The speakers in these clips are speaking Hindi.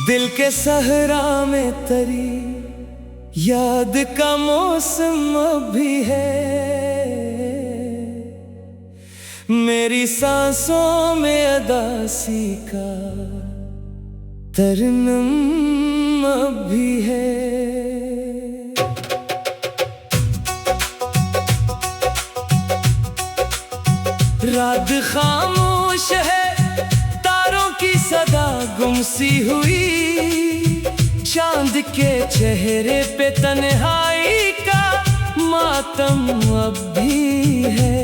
दिल के सहरा में तरी याद का मौसम अभी है, मेरी सांसों में अदासी का तरन्नुम अभी है। रात खामोश है, तारों की सदा गुमसी हुई, चांद के चेहरे पे तन्हाई का मातम अब भी है।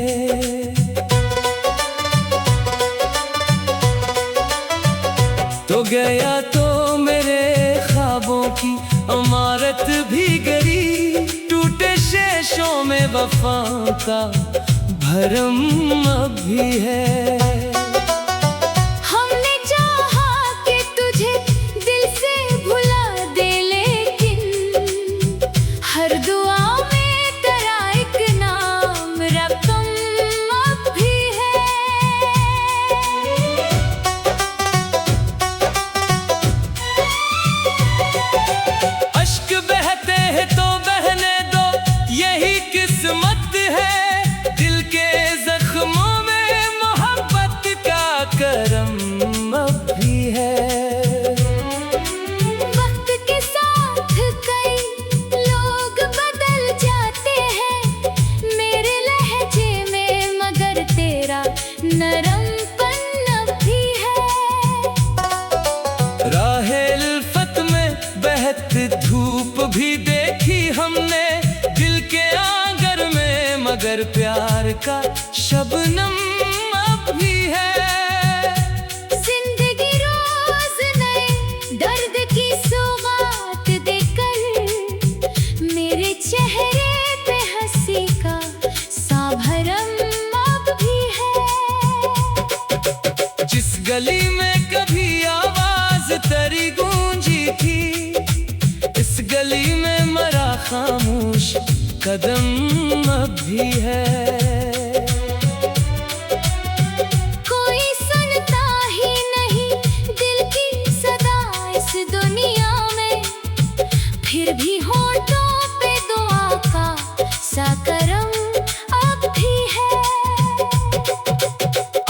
तो गया तो मेरे ख्वाबों की इमारत भी गिरी, टूटे शेषों में वफा का भरम अब भी है। हमने चाहा कि तुझे दिल से भुला दे, लेकिन हर दुआ में तेरा एक नाम रकम अब भी है। अश्क बहते हैं तो बहने दो, यही किस्मत है। दिल के जख्मों में मोहब्बत का करम अब भी है। वक्त के साथ कई लोग बदल जाते हैं, मेरे लहजे में मगर तेरा नरमपन अब भी है। राहे उल्फत में बहत धूप भी देखी हमने, दिल के आंगर में मगर प्यार का शबनम अब भी है। जिंदगी रोज नए दर्द की सौगात देकर, मेरे चेहरे पे हंसी का साभरम अब भी है। जिस गली में कभी आवाज तेरी गूंजी थी, इस गली में मरा खामोश कदम अब भी है। कोई सुनता ही नहीं दिल की सदा इस दुनिया में, फिर भी होठों पे दुआ का साकरम अब भी है।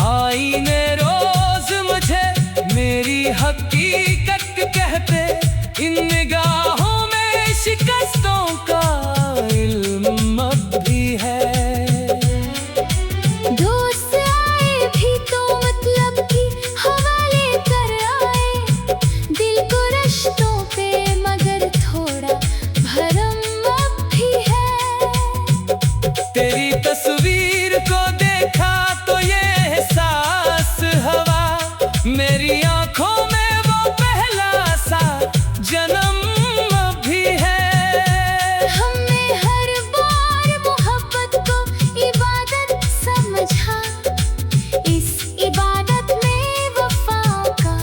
आईने रोज मुझे मेरी हकीकत कहते, इन निगाहों में शिकस्तों का इल्म अब भी है। दोस्त आए भी तो मतलब की हवाले कर आए, दिल को रिश्तों पे मगर थोड़ा भरम अब भी है। तेरी तस्वीर को देखा तो ये एहसास हवा, मेरी आंखों में वो पहला सा जन्म अब भी है। हमने हर बार मोहब्बत को इबादत समझा, इस इबादत में वफा का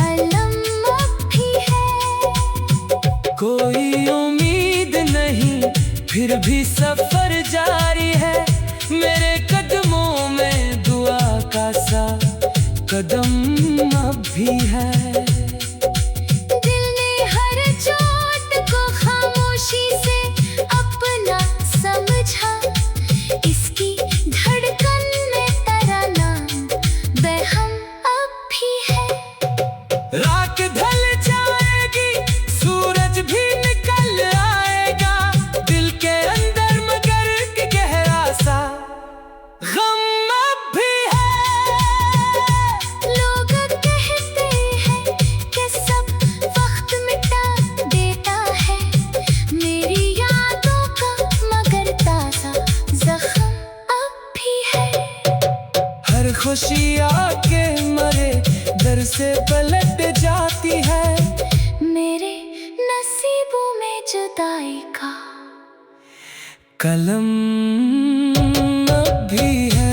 अलम अब भी है। कोई उम्मीद नहीं फिर भी सफर जारी है, मेरे कदमों में दुआ का सा कदम अब भी है। दिल ने हर चोट को खामोशी से अपना समझा, इसकी धड़कन में तेरा नाम बेहम अब भी है। रात ढल जाएगी, सूरज भी निकल आएगा, दिल के अंदर मगर के गहरा सा गम अब भी है। लोग कहते हैं कि सब वक्त मिटा देता है, मेरी यादों का मगर ताज़ा जख्म अब भी है। हर खुशी आके मरे दर से पलट जाती है। मेरे नसीबों में जुदाई का कलम अब भी है।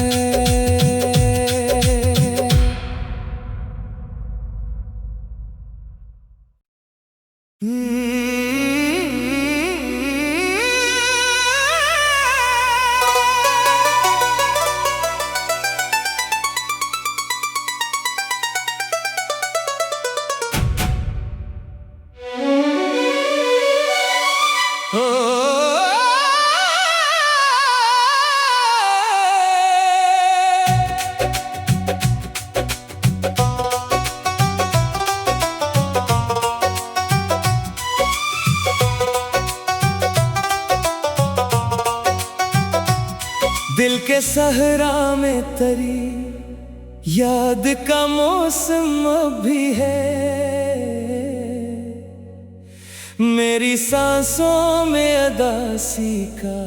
दिल के सहरा में तरी याद का मौसम अभी है। मेरी सांसों में अदासी का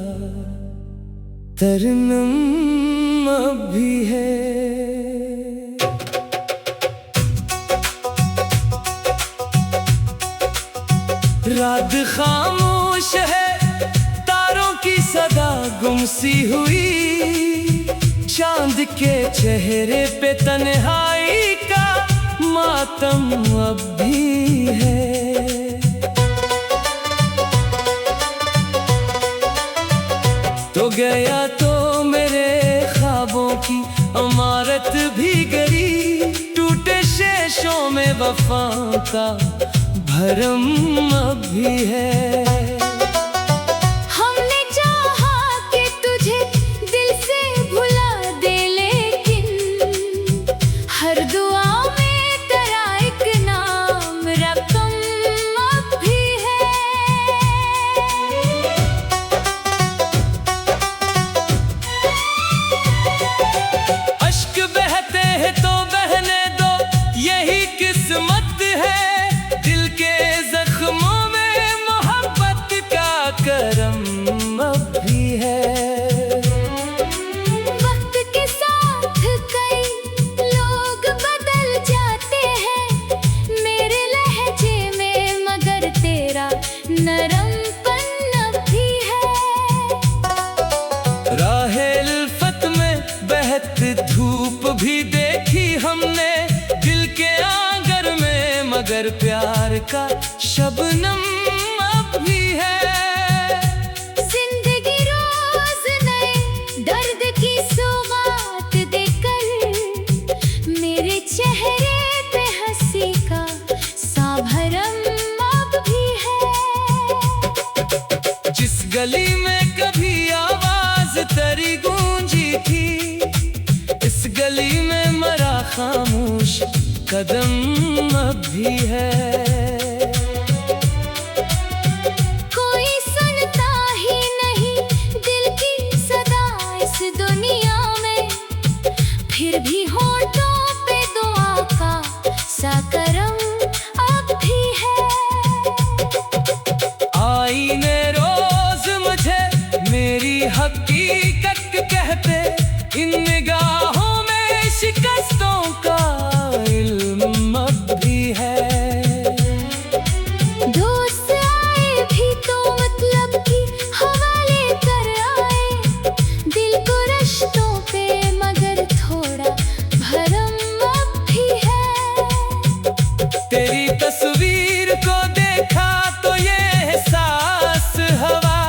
तरनम अभी है। रात खामोश है, तारों की सदा गुमसी हुई, चांद के चेहरे पे तन्हाई का मातम अब भी है। तो गया तो मेरे ख्वाबों की इमारत भी गिरी, टूटे शेषों में वफा का भरम अब भी है। हमने चाहा कि तुझे दिल से भुला दे, लेकिन हर दुआ में तेरा एक नाम रकम अब भी है। अश्क बहते हैं तो बहने दो, यही किस्मत है। दिल के जख्मों में मोहब्बत का करम अब भी है। वक्त के साथ कई लोग बदल जाते हैं मेरे लहजे में, मगर तेरा नरमपन अब भी है। राहे उल्फत में बहत धूप भी देखी हमने, दिल के आंगर में, मगर प्यार का शबनम अब भी है। जिंदगी रोज नए दर्द की सौगात देकर मेरे चेहरे पे हंसी का साभरम अब भी है। जिस गली में कभी आवाज तेरी गूंजी थी, इस गली में मरा खामोश कदम अब भी है। कोई सुनता ही नहीं दिल की सदा इस दुनिया में, फिर भी होठों पे दुआ का साकरम अब भी है। आईने रोज मुझे मेरी हकीकत कहते, इन निगाहों में शिकस्तों का इल्म अब भी है। दोस्त आए भी तो मतलब की हवाले कर आए दिल को रिश्तों पे, मगर थोड़ा भरम अब भी है। तेरी तस्वीर को देखा तो ये एहसास हवा,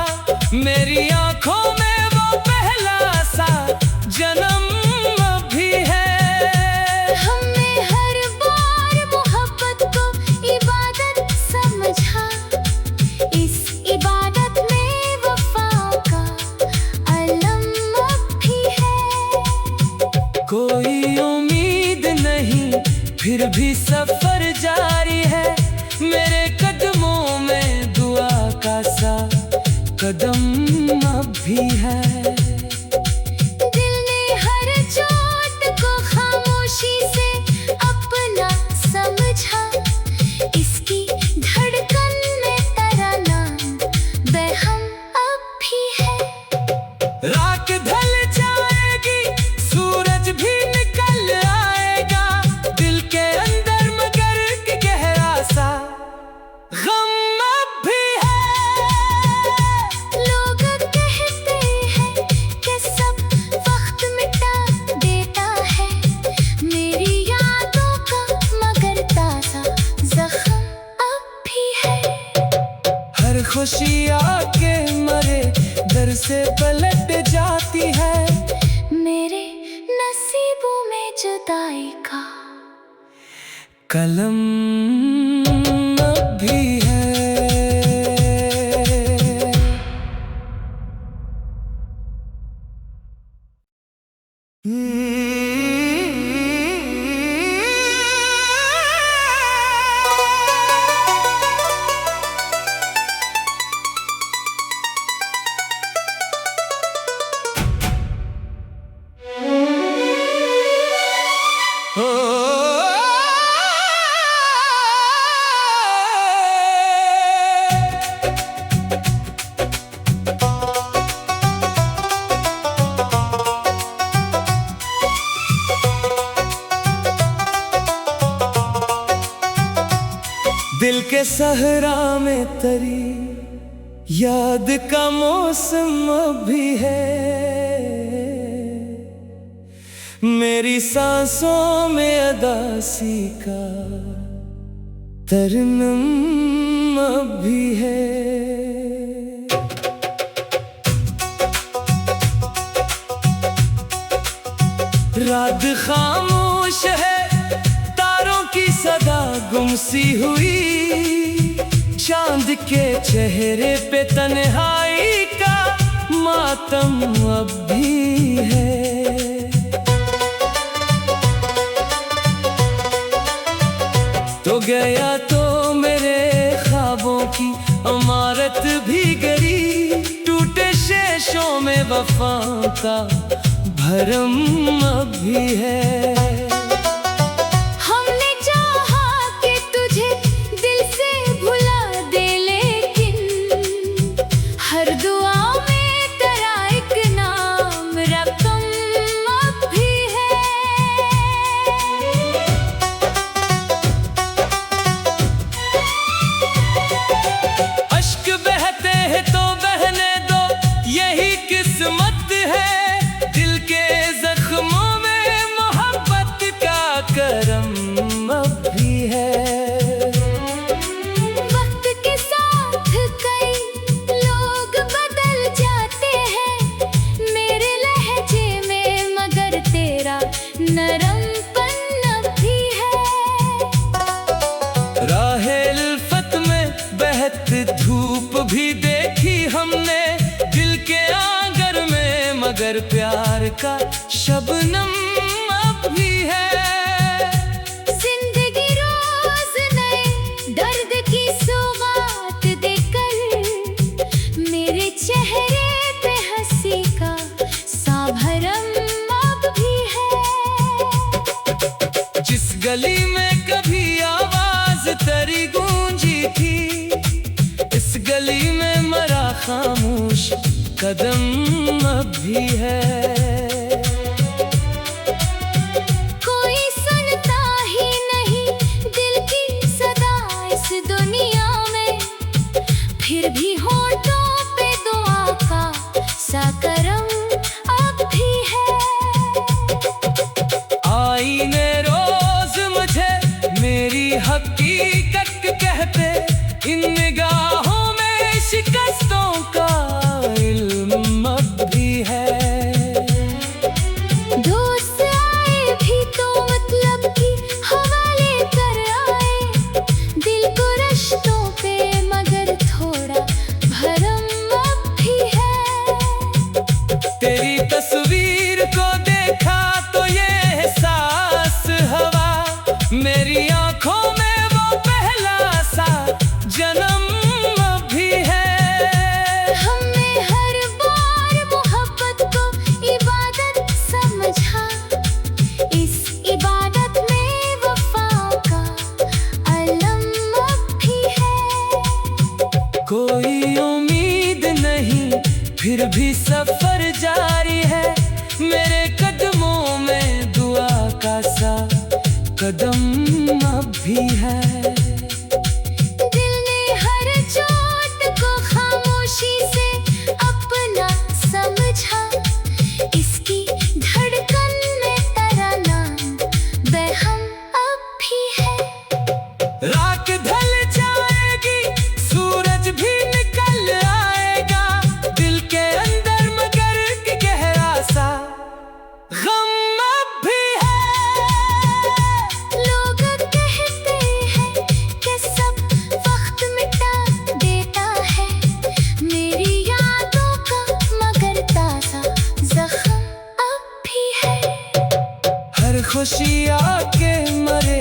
मेरी आंखों में वो पहला सा जन्म अब भी है। हमने हर बार मोहब्बत को इबादत समझा, इस इबादत में वफा का अलम अब भी है। कोई उम्मीद नहीं फिर भी सफर जारी है, मेरे कदमों में दुआ का सा कदम अब भी है। दिल ने हर चोट को खामोशी से अपना समझा, इसकी धड़कन में तेरा नाम बेहम अब भी है। रात ढल जाएगी, सूरज भी निकल जुदाई का कलम अब भी है। दिल के सहरा में तरी याद का मौसम अभी है, मेरी सांसों में अदासी का तरनम अभी है। रात खामोश है, तारों की सदा गुमसी हुई, चांद के चेहरे पे तन्हाई का मातम अब भी है। तो गया तो मेरे ख्वाबों की इमारत भी गिरी, टूटे शेषों में वफा का भरम अब भी है। हमने चाहा कि तुझे दिल से भुला दे, लेकिन हर दुआ में तेरा एक नाम रकम अब भी है। अश्क बहते हैं तो बहने दो, यही किस्मत है। दिल के जख्मों में मोहब्बत का करम अब भी है। वक्त के साथ कई लोग बदल जाते हैं, मेरे लहजे में मगर तेरा नरमपन अब भी है। राहे उल्फत में बहत धूप भी देखी हमने, दिल के आंगर में मगर प्यार का शबनम अब भी है। जिंदगी रोज नए दर्द की सौगात देकर, मेरे चेहरे पे हंसी का साभरम अब भी है। जिस गली में कभी आवाज तेरी गूंजी थी, इस गली में मरा खामोश कदम अब भी है। कोई सुनता ही नहीं दिल की सदा इस दुनिया में, फिर भी होठों पे दुआ का साकरम अब भी है। आईने रोज मुझे मेरी हकीकत कहते, इन निगाहों में शिकस्तों का इल्म अब भी है। दोस्त आए भी तो मतलब की हवाले कर आए, दिल को रिश्तों पे मगर थोड़ा भरम अब भी है। तेरी तस्वीर को देखा तो ये एहसास हवा, मेरी आंखों में वो पहला सा जन्म अब भी है। हमने हर बार मोहब्बत को इबादत समझा, इस इबादत में वफा का अलम अब भी है। कोई उम्मीद नहीं फिर भी सफर जारी है, मेरे कदमों में दुआ का सा कदम अब भी है। दिल ने हर चोट को खामोशी से अपना समझा, इसकी धड़कन में तेरा नाम बेहम अब भी है। रात ढल जाएगी, सूरज भी निकल आएगा, दिल के अंदर मगर गहरा सा गम अब भी है। खुशी आके मरे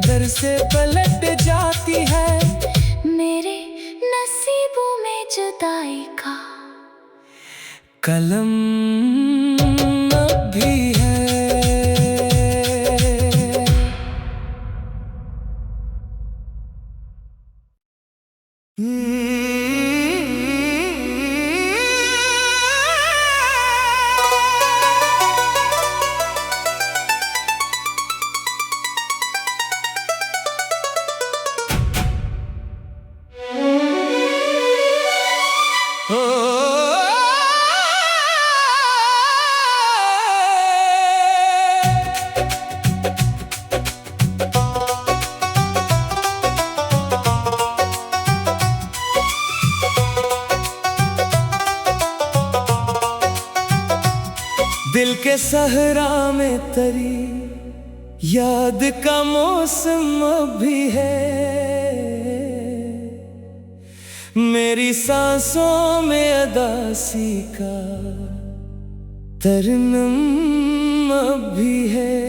दर से पलट जाती है। मेरे नसीबों में जुदाई का कलम अब भी है। दिल के सहरा में तरी याद का मौसम भी है। मेरी सांसों में अदासी का तरनम भी है।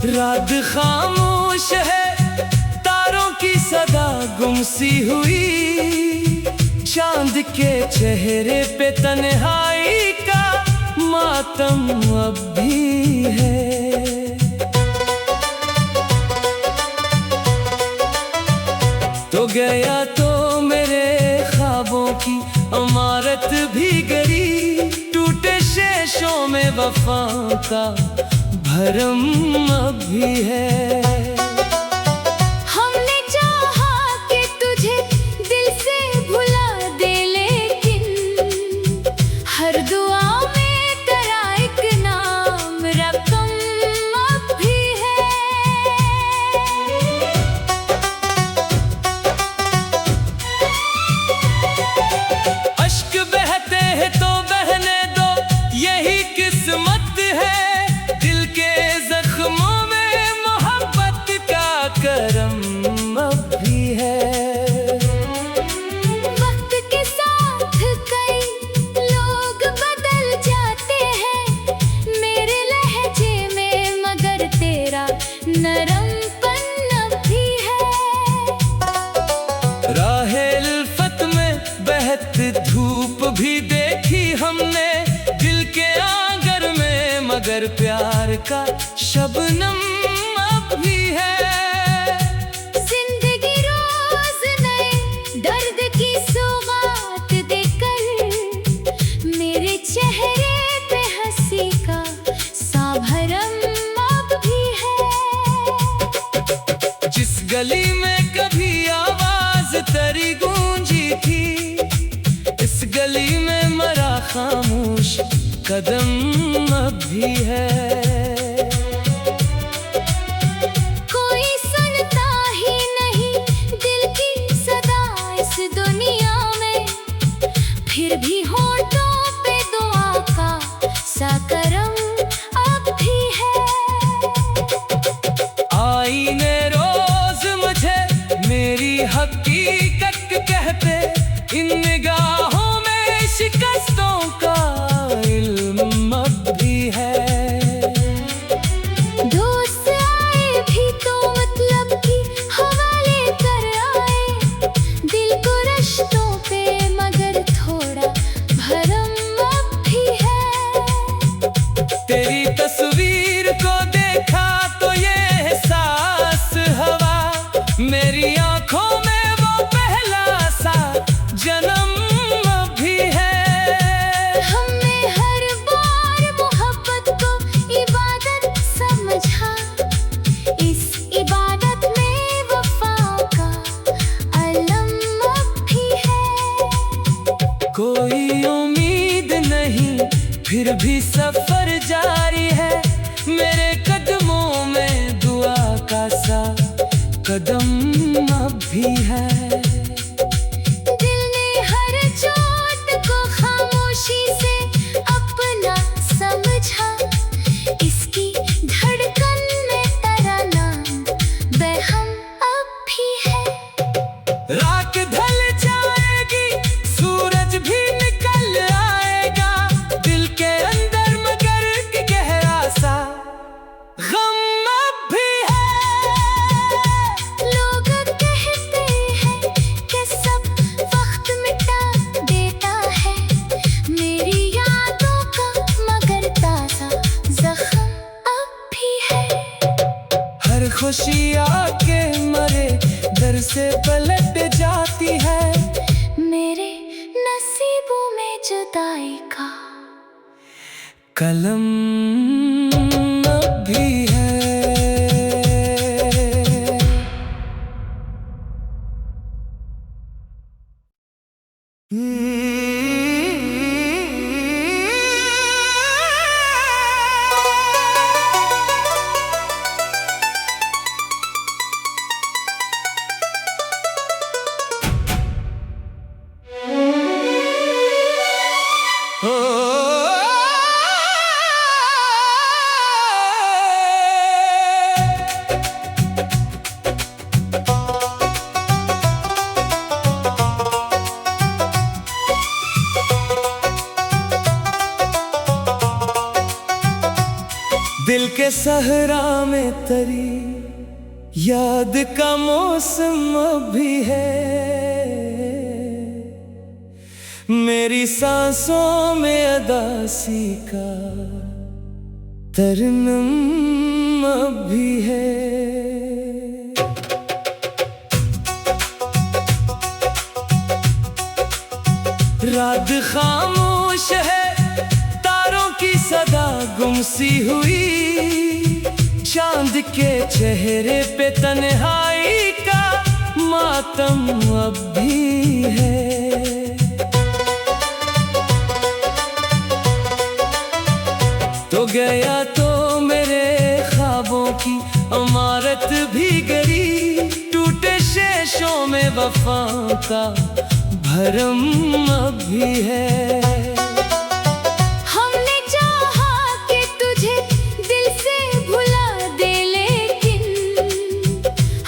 रात खामोश है, तारों की सदा गुमसी हुई, चांद के चेहरे पे तन्हाई का मातम अब भी है। तो गया तो मेरे ख्वाबों की इमारत भी गिरी, टूटे शेषों में वफा का भरम अब भी है। हमने चाहा कि तुझे दिल से भुला दे, लेकिन हर दुआ में तेरा एक नाम रकम अब भी है। अश्क बहते हैं तो बहने दो, यही किस्मत है। दिल के जख्मों में मोहब्बत का करम अब भी है। वक्त के साथ कई लोग बदल जाते हैं मेरे लहजे में, मगर तेरा नरमपन अब भी है। राहे उल्फत में बहत धूप भी देखी हमने, दिल के आंगर में मगर प्यार का शबनम अब भी है। जिंदगी रोज नए दर्द की सौगात देकर मेरे चेहरे पे हंसी का साभरम अब भी है। जिस गली में कभी आवाज तेरी गूंजी थी, इस गली में मरा खामोश कदम अब भी है। कोई सुनता ही नहीं दिल की सदा इस दुनिया में, फिर भी होठों पे दुआ का साकरम अब भी है। आईने रोज मुझे मेरी हकीकत कहते, इन निगाहों में शिकस्तों का इल्म अब भी है। दोस्त आए भी तो मतलब की हवाले कर आए, दिल को रिश्तों पे मगर थोड़ा भरम अब भी है। तेरी तस्वीर को देखा तो ये एहसास हवा, मेरी आंखों में वो पहला सा जन्म अब भी है। हमने हर बार मोहब्बत को इबादत समझा, इस इबादत में वफा का अलम अब भी है। कोई उम्मीद नहीं फिर भी सफर जारी है, मेरे कदमों में दुआ का सा कदम अब भी है। दिल ने हर चोट को खामोशी से अपना समझा, इसकी धड़कन में तेरा नाम बेहम अब भी है। रात ढल जाएगी, सूरज भी निकल से पलट जाती है। मेरे नसीबों में जुदाई का कलम अब भी है। दिल के सहरा में तरी याद का मौसम भी है। मेरी सांसों में अदासी का तरनम भी है। रात खामोश है, तारों की सदा गुमसी हुई। चांद के चेहरे पे तन्हाई का मातम अब भी है। तो गया तो मेरे ख्वाबों की इमारत भी गिरी। टूटे शेषों में वफा का भरम अब भी है। हमने चाहा कि तुझे दिल से भुला दे, लेकिन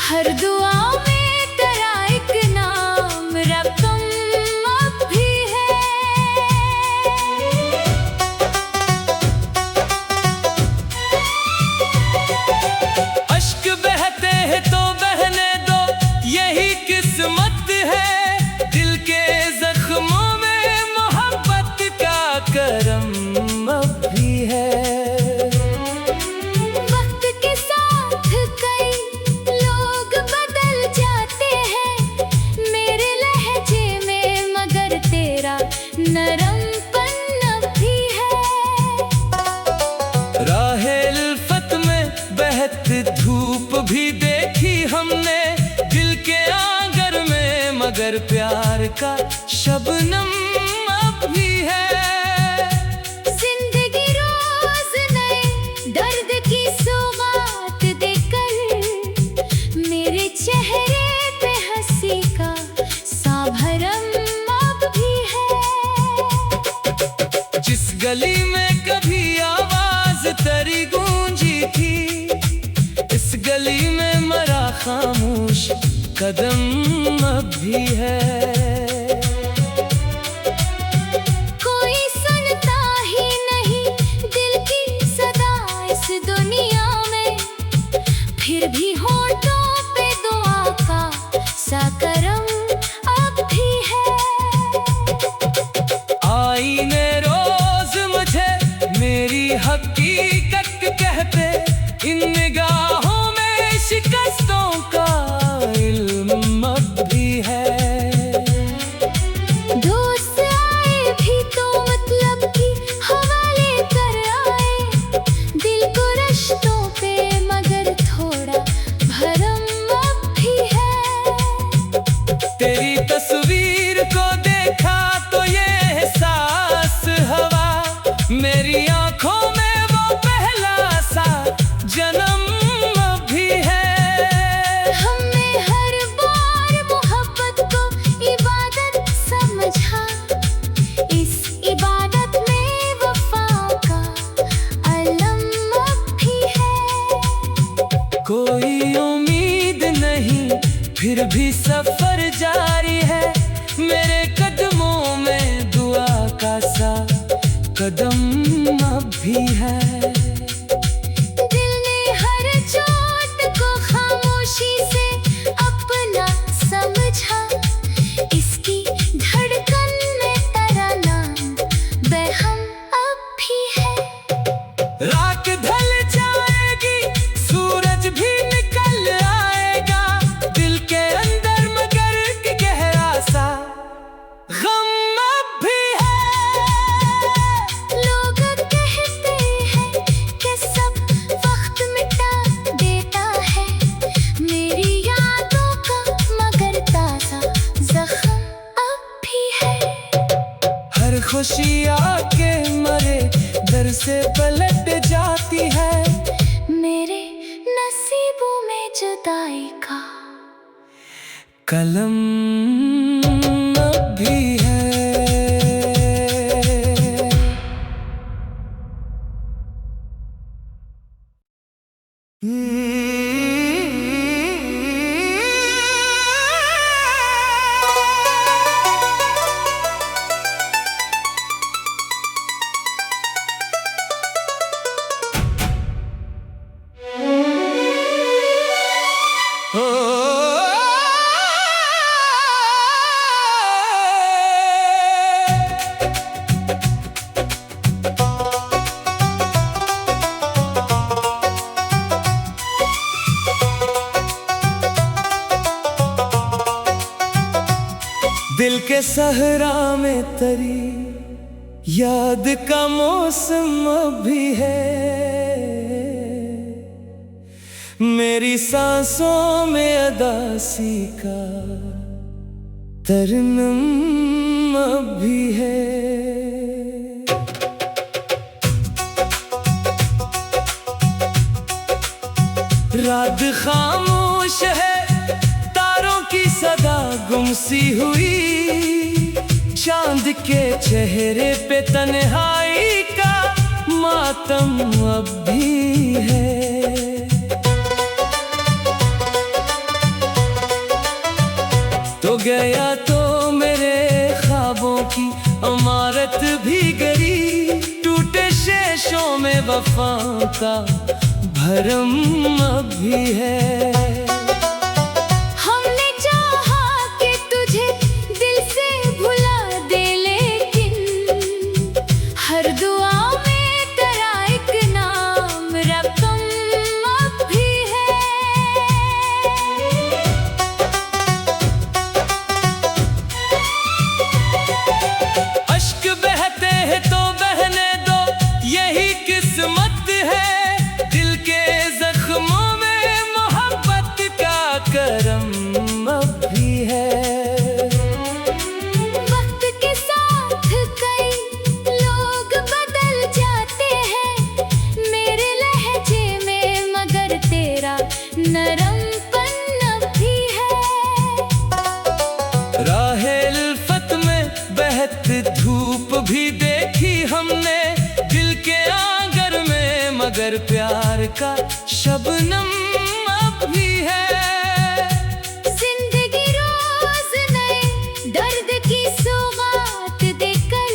हर दुआ में तेरा एक नाम रकम अब भी है। अश्क बहते हैं तो बहने दो, यही किस्मत है। दिल के जख्मों में मोहब्बत का करम अब भी है। वक्त के साथ कई लोग बदल जाते हैं मेरे लहजे में, मगर तेरा नरमपन अब भी है। राहे उल्फत में बहत धूप भी देखी हमने, दिल के आंगर में, मगर प्यार का शबनम अब भी है। जिंदगी रोज नए दर्द की सौगात देकर मेरे चेहरे पे हंसी का साभरम अब भी है। जिस गली में कभी आवाज तेरी गूंजी थी, इस गली में मरा खामोश कदम अब भी है। कोई सुनता ही नहीं दिल की सदा इस दुनिया में, फिर भी होठों पे दुआ का साकरम अब भी है। आईने रोज मुझे मेरी हकीकत कहते, इन निगाहों में शिकस्तों का इल्म अब भी है। दोस्त आए भी तो मतलब की हवाले कर आए दिल को रिश्तों पे, मगर थोड़ा भरम अब भी है। तेरी तस्वीर को देखा तो ये एहसास हवा, मेरी आंखों में वो पहला सा जन्म अब भी है। हमने हर बार मोहब्बत को इबादत समझा, इस इबादत में वफा का अलम अब भी है। कोई उम्मीद नहीं फिर भी सफर जारी है। मेरे कदमों में दुआ का सा कदम अब भी है। दिल ने हर चोट को खामोशी से अपना समझा, इसकी धड़कन में तेरा नाम बेहम अब भी है। रात ढल जाएगी, सूरज भी निकल आएगा, दिल के अंदर खुशी आके मरे दर से पलट जाती है। मेरे नसीबों में जुदाई का कलम अब भी है। दिल के सहरा में तरी याद का मौसम भी है। मेरी सांसों में अदासी का तरनम भी है। रात खामोश है, तारों की सदा गुमसी हुई। चांद के चेहरे पे तन्हाई का मातम अब भी है। तो गया तो मेरे ख्वाबों की इमारत भी गिरी। टूटे शेषों में वफा का भरम अब भी है। हमने चाहा कि तुझे दिल से भुला दे, लेकिन हर दुआ में तेरा एक नाम रकम अब भी है। अश्क बहते हैं तो बहने दो, यही किस्मत है। दिल के जख्मों में मोहब्बत का करम अब भी है। वक्त के साथ कई लोग बदल जाते हैं मेरे लहजे में, मगर तेरा नरमपन अब भी है। राहे उल्फत में बहत धूप भी देखी हमने, दिल के आंगर में, मगर प्यार का शबनम अब भी है। जिंदगी रोज नए दर्द की सौगात देकर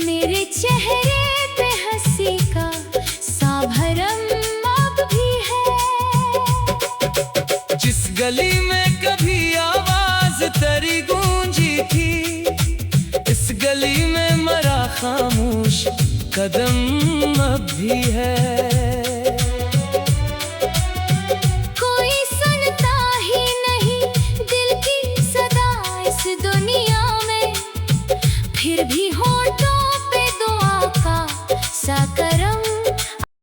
मेरे चेहरे पे हंसी का साभरम अब भी है। जिस गली में कभी आवाज तेरी गूंजी थी, इस गली में मरा खामोश कदम अब भी है। कोई सुनता ही नहीं दिल की सदा इस दुनिया में, फिर भी होठों पे दुआ का साकर